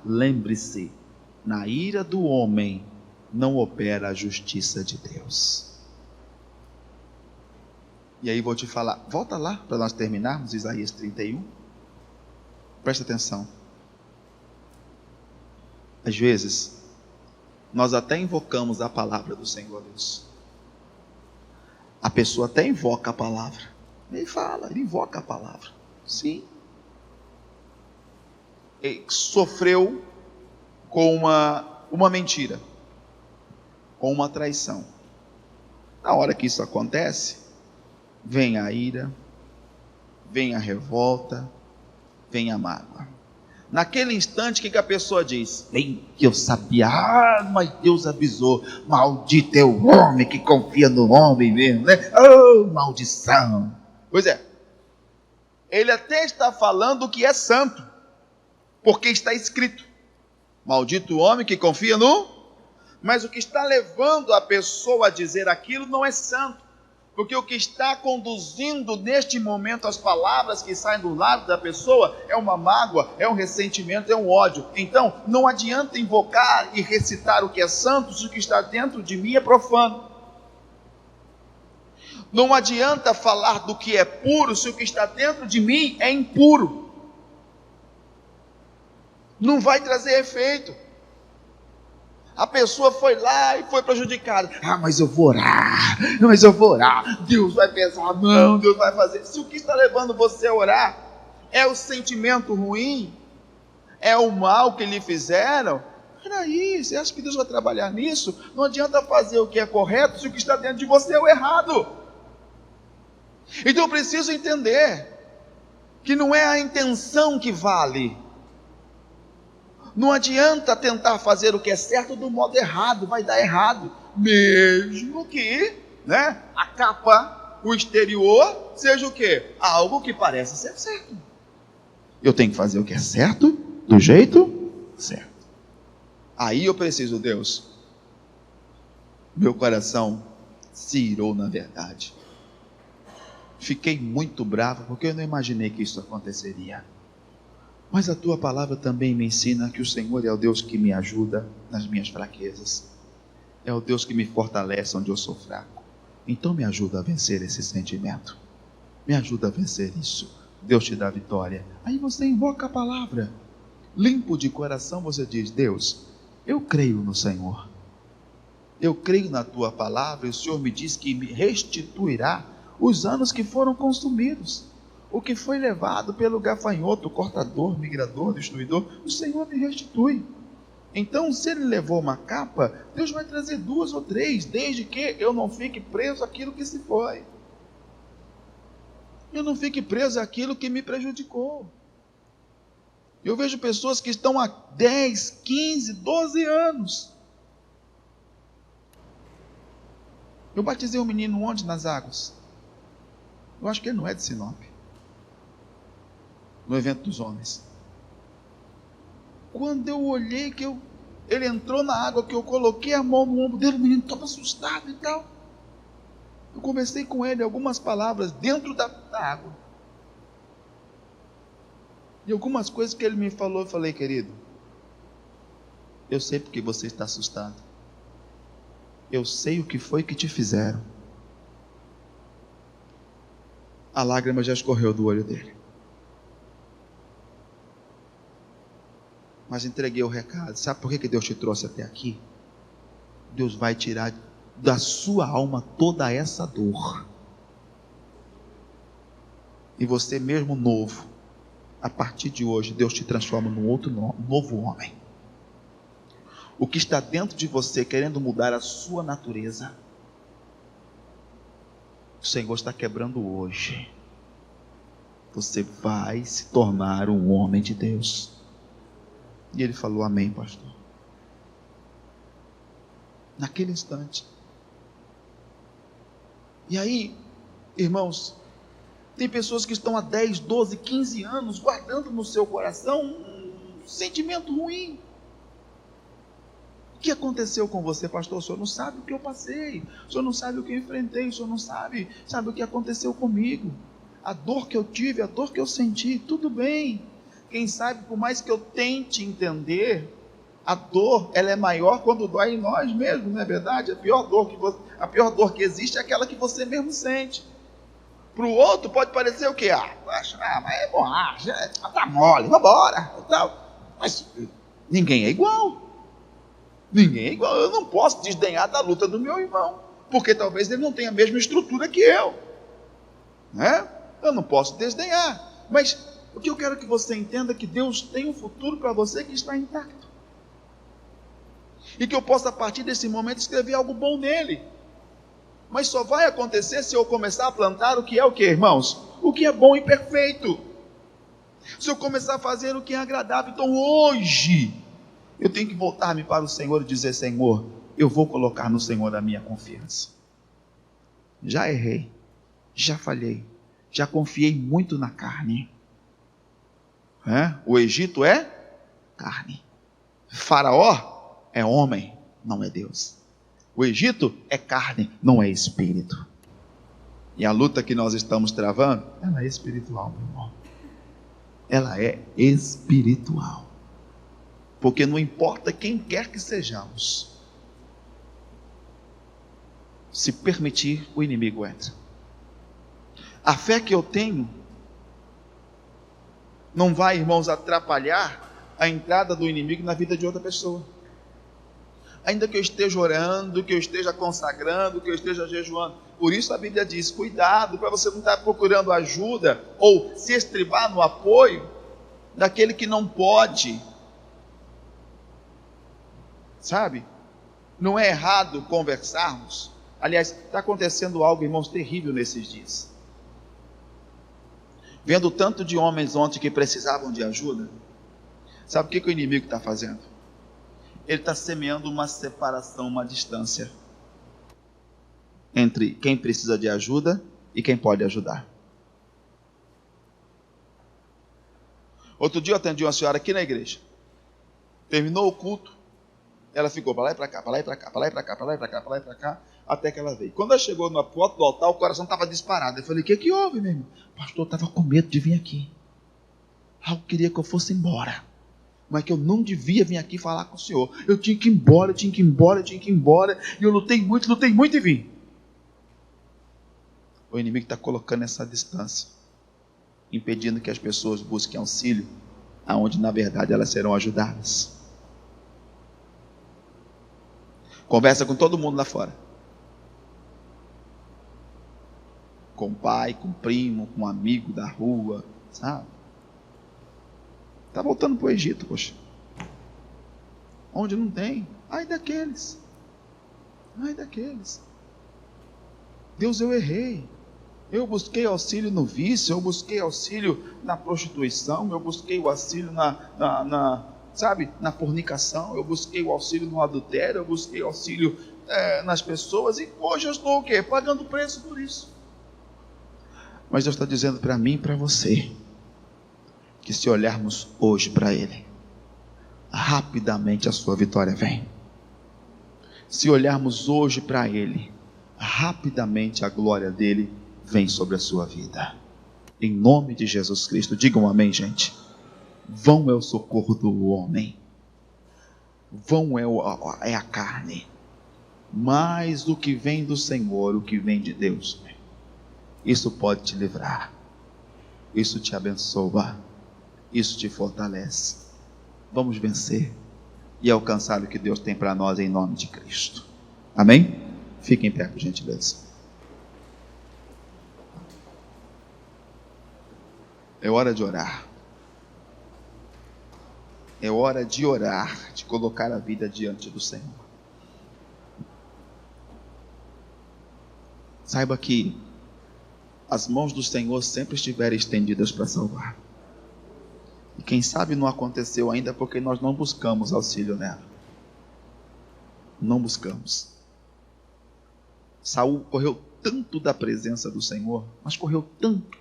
S1: Lembre-se, na ira do homem não opera a justiça de Deus. E aí vou te falar, volta lá para nós terminarmos Isaías 31. Presta atenção. Às vezes, nós até invocamos a palavra do Senhor Deus. A pessoa até invoca a palavra. Ele fala, ele invoca a palavra. Sim. Ele sofreu com uma mentira, com uma traição. Na hora que isso acontece, vem a ira, vem a revolta, vem a mágoa. Naquele instante, o que a pessoa diz? Bem que eu sabia, mas Deus avisou, maldito é o homem que confia no homem mesmo, né? Oh, maldição! Pois é, ele até está falando o que é santo, porque está escrito, maldito o homem que confia no... Mas o que está levando a pessoa a dizer aquilo não é santo, porque o que está conduzindo neste momento as palavras que saem do lábio da pessoa é uma mágoa, é um ressentimento, é um ódio. Então não adianta invocar e recitar o que é santo se o que está dentro de mim é profano. Não adianta falar do que é puro se o que está dentro de mim é impuro. Não vai trazer efeito. A pessoa foi lá e foi prejudicada. Mas eu vou orar. Deus vai pensar, não, Deus vai fazer. Se o que está levando você a orar é o sentimento ruim, é o mal que lhe fizeram, peraí, você acha que Deus vai trabalhar nisso? Não adianta fazer o que é correto se o que está dentro de você é o errado. Então eu preciso entender que não é a intenção que vale. Não adianta tentar fazer o que é certo do modo errado, vai dar errado, mesmo que, né, a capa, o exterior, seja o quê? Algo que parece ser certo. Eu tenho que fazer o que é certo, do jeito certo. Aí eu preciso, Deus, meu coração se irou na verdade. Fiquei muito bravo, porque eu não imaginei que isso aconteceria. Mas a tua palavra também me ensina que o Senhor é o Deus que me ajuda nas minhas fraquezas. É o Deus que me fortalece onde eu sou fraco. Então me ajuda a vencer esse sentimento. Me ajuda a vencer isso. Deus te dá vitória. Aí você invoca a palavra. Limpo de coração você diz, Deus, eu creio no Senhor. Eu creio na tua palavra e o Senhor me diz que me restituirá os anos que foram consumidos. O que foi levado pelo gafanhoto, cortador, migrador, destruidor, o Senhor me restitui. Então, se Ele levou uma capa, Deus vai trazer 2 ou 3, desde que eu não fique preso àquilo que se foi. Eu não fique preso àquilo que me prejudicou. Eu vejo pessoas que estão há 10, 15, 12 anos. Eu batizei um menino onde nas águas? Eu acho que ele não é de Sinop. No evento dos homens. Quando eu olhei que ele entrou na água, que eu coloquei a mão no ombro dele, o menino estava assustado e tal. Eu conversei com ele algumas palavras dentro da água. E algumas coisas que ele me falou, eu falei, querido, eu sei porque você está assustado. Eu sei o que foi que te fizeram. A lágrima já escorreu do olho dele. Mas entreguei o recado. Sabe por que Deus te trouxe até aqui? Deus vai tirar da sua alma toda essa dor. E você mesmo novo, a partir de hoje, Deus te transforma num outro novo homem. O que está dentro de você querendo mudar a sua natureza, o Senhor está quebrando hoje. Você vai se tornar um homem de Deus. E ele falou, amém, pastor. Naquele instante. E aí, irmãos, tem pessoas que estão há 10, 12, 15 anos guardando no seu coração um sentimento ruim. O que aconteceu com você, pastor? O senhor não sabe o que eu passei, o senhor não sabe o que eu enfrentei, o senhor não sabe o que aconteceu comigo, a dor que eu tive, a dor que eu senti. Tudo bem, quem sabe, por mais que eu tente entender, a dor, ela é maior quando dói em nós mesmos, não é verdade? A pior dor que existe é aquela que você mesmo sente. Para o outro pode parecer o quê? Mas é bom, tá mole, vambora. Mas ninguém é igual. Ninguém é igual. Eu não posso desdenhar da luta do meu irmão, porque talvez ele não tenha a mesma estrutura que eu, né? Eu não posso desdenhar. Mas o que eu quero que você entenda é que Deus tem um futuro para você que está intacto, e que eu possa a partir desse momento escrever algo bom nele. Mas só vai acontecer se eu começar a plantar o que é o que, irmãos? O que é bom e perfeito. Se eu começar a fazer o que é agradável. Então hoje eu tenho que voltar-me para o Senhor e dizer: Senhor, eu vou colocar no Senhor a minha confiança. Já errei, já falhei, já confiei muito na carne. O Egito é carne. Faraó é homem, não é Deus. O Egito é carne, não é espírito. E a luta que nós estamos travando, ela é espiritual, meu irmão. Ela é espiritual. Porque não importa quem quer que sejamos, se permitir, o inimigo entra. A fé que eu tenho não vai, irmãos, atrapalhar a entrada do inimigo na vida de outra pessoa. Ainda que eu esteja orando, que eu esteja consagrando, que eu esteja jejuando. Por isso a Bíblia diz: cuidado para você não estar procurando ajuda ou se estribar no apoio daquele que não pode. Sabe? Não é errado conversarmos. Aliás, está acontecendo algo, irmãos, terrível nesses dias. Vendo tanto de homens ontem que precisavam de ajuda, sabe o que o inimigo está fazendo? Ele está semeando uma separação, uma distância entre quem precisa de ajuda e quem pode ajudar. Outro dia eu atendi uma senhora aqui na igreja. Terminou o culto, ela ficou para lá e para cá, para lá e para cá, para lá e para cá, para lá e para cá, para lá e para cá, até que ela veio. Quando ela chegou no alto do altar, o coração estava disparado. Eu falei: o que houve, meu irmão? O pastor estava com medo de vir aqui. Eu queria que eu fosse embora, mas que eu não devia vir aqui falar com o senhor. Eu tinha que ir embora, eu tinha que ir embora, eu tinha que ir embora. E eu lutei muito e vim. O inimigo está colocando essa distância, impedindo que as pessoas busquem auxílio, aonde na verdade elas serão ajudadas. Conversa com todo mundo lá fora. Com o pai, com o primo, com um amigo da rua, sabe? Está voltando para o Egito, poxa. Onde não tem. Ai daqueles. Deus, eu errei. Eu busquei auxílio no vício, eu busquei auxílio na prostituição, eu busquei o auxílio na fornicação, eu busquei o auxílio no adultério, eu busquei auxílio nas pessoas, e hoje eu estou o quê? Pagando preço por isso. Mas Deus está dizendo para mim e para você, que se olharmos hoje para Ele, rapidamente a sua vitória vem. Se olharmos hoje para Ele, rapidamente a glória dEle vem sobre a sua vida. Em nome de Jesus Cristo, digam amém, gente. Vão é o socorro do homem, vão é a carne, mas o que vem do Senhor, o que vem de Deus, isso pode te livrar, isso te abençoa, isso te fortalece. Vamos vencer e alcançar o que Deus tem para nós em nome de Cristo. Amém? Fiquem em pé, por gentileza. É hora de orar. É hora de orar, de colocar a vida diante do Senhor. Saiba que as mãos do Senhor sempre estiveram estendidas para salvar. E quem sabe não aconteceu ainda porque nós não buscamos auxílio nela. Não buscamos. Saul correu tanto da presença do Senhor, mas correu tanto,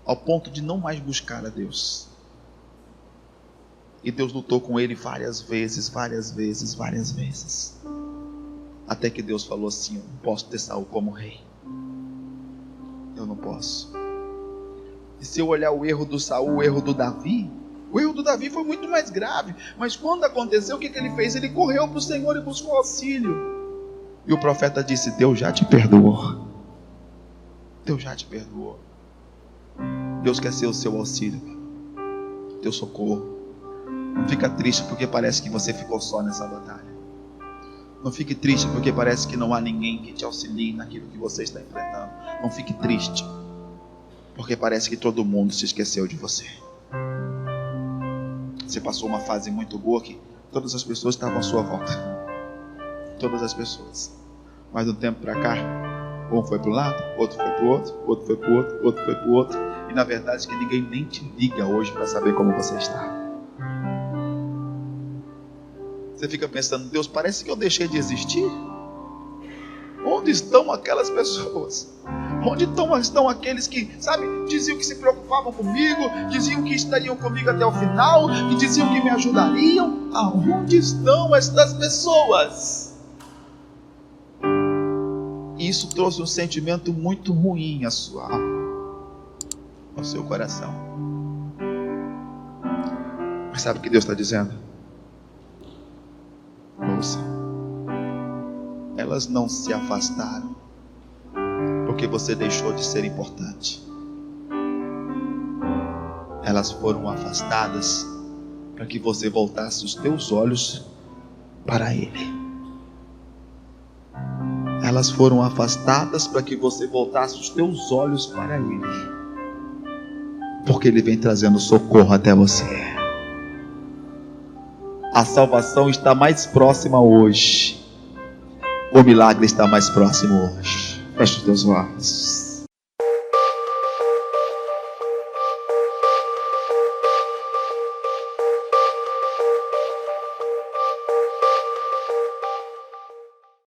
S1: ao ponto de não mais buscar a Deus. E Deus lutou com ele várias vezes, até que Deus falou assim: eu não posso ter Saul como rei. Eu não posso. E se eu olhar o erro do Saul, o erro do Davi foi muito mais grave. Mas quando aconteceu, o que ele fez? Ele correu para o Senhor e buscou auxílio. E o profeta disse: Deus já te perdoou. Deus já te perdoou. Deus quer ser o seu auxílio, teu socorro. Não fica triste porque parece que você ficou só nessa batalha. Não fique triste porque parece que não há ninguém que te auxilie naquilo que você está enfrentando. Não fique triste porque parece que todo mundo se esqueceu de você. Você passou uma fase muito boa que todas as pessoas estavam à sua volta. Todas as pessoas. Mas de um tempo para cá, um foi para um lado, outro foi para o outro, outro foi para o outro, outro foi para o outro. E na verdade que ninguém nem te liga hoje para saber como você está. Você fica pensando, Deus, parece que eu deixei de existir. Onde estão aquelas pessoas? Onde estão aqueles que, sabe, diziam que se preocupavam comigo, diziam que estariam comigo até o final, que diziam que me ajudariam? Aonde estão estas pessoas? E isso trouxe um sentimento muito ruim à sua alma, ao seu coração. Mas sabe o que Deus está dizendo? Ouça, elas não se afastaram porque você deixou de ser importante. Elas foram afastadas para que você voltasse os teus olhos para Ele. Elas foram afastadas para que você voltasse os teus olhos para Ele, porque Ele vem trazendo socorro até você. A salvação está mais próxima hoje. O milagre está mais próximo hoje. Feche os teus olhos.